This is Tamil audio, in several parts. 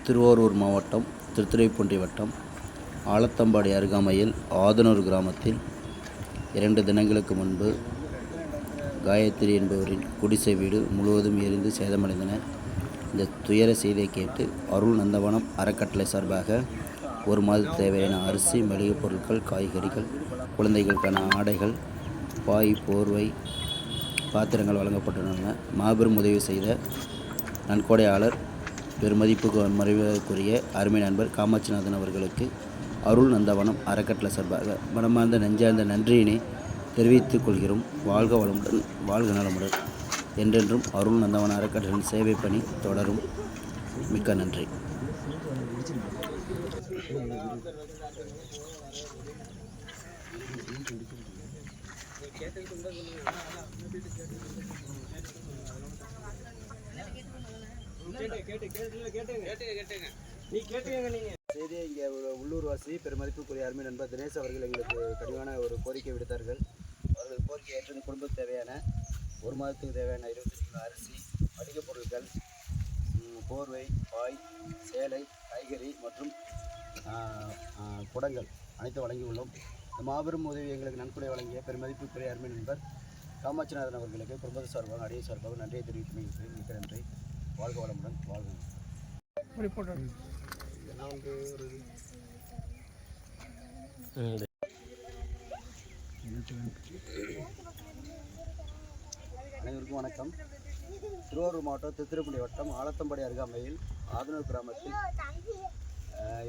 திருவாரூர் மாவட்டம் திருத்துறைப்பூண்டி வட்டம் ஆலத்தம்பாடி அருகாமையில் ஆதனூர் கிராமத்தில் 2 தினங்களுக்கு முன்பு காயத்ரி என்பவரின் குடிசை வீடு முழுவதும் எரிந்து சேதமடைந்தன. இந்த துயர செய்தியை கேட்டு அருள் நந்தவனம் அறக்கட்டளை சார்பாக 1 மாத தேவையான அரிசி, மளிகை பொருட்கள், காய்கறிகள், குழந்தைகளுக்கான ஆடைகள், பாய், போர்வை, பாத்திரங்கள் வழங்கப்பட்டுள்ளன. மாபெரும் உதவி செய்த நன்கொடையாளர் பெருமதிப்புக்கு மரியாதைக்குரிய அருமை நண்பர் காமாட்சிநாதன் அவர்களுக்கு அருள் நந்தவனம் அறக்கட்டளை சார்பாக மனமார்ந்த நெஞ்சார்ந்த நன்றியினை தெரிவித்துக் கொள்கிறோம். வாழ்க வளமுடன், வாழ்க நலமுடன். என்றென்றும் அருள் நந்தவன அறக்கட்டளையின் சேவை பணி தொடரும். மிக்க நன்றி. செய்தியை இங்கே உள்ளூர்வாசி பெருமதிப்புக்குரிய அருமை நண்பர் தினேஷ் அவர்கள் எங்களுக்கு கனிவான ஒரு கோரிக்கை விடுத்தார்கள். அவர்கள் கோரிக்கை ஏற்றது குடும்பத்துக்கு தேவையான 1 மாதத்துக்கு தேவையான 25 கிலோ அரிசி, மளிகை பொருட்கள், போர்வை, பாய், சேலை, காய்கறி மற்றும் குடங்கள் அனைத்தும் வழங்கியுள்ளோம். இந்த மாபெரும் உதவி எங்களுக்கு நன்கொடை வழங்கிய பெருமதிப்புக்குரிய அருமை நண்பர் காமாட்சிநாதன் அவர்களுக்கு குடும்பத்து சார்பாக அடிய சார்பாக நன்றியை தெரிவித்து மிக்க நன்றி. வாழ்க வளமுடன், வாழ்க. அனைவருக்கும் வணக்கம். திருவாரூர் மாவட்டம் திருத்துறைப்பூண்டி வட்டம் ஆலத்தம்பாடி அருகாமையில் ஆதனூர் கிராமத்தில்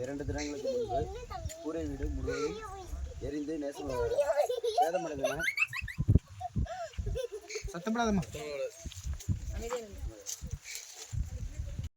2 தினங்களுக்கு முன்பு கூரை வீடு முழுவதும் எரிந்து சேதமடைந்தன. சத்தப்படாதம்மா.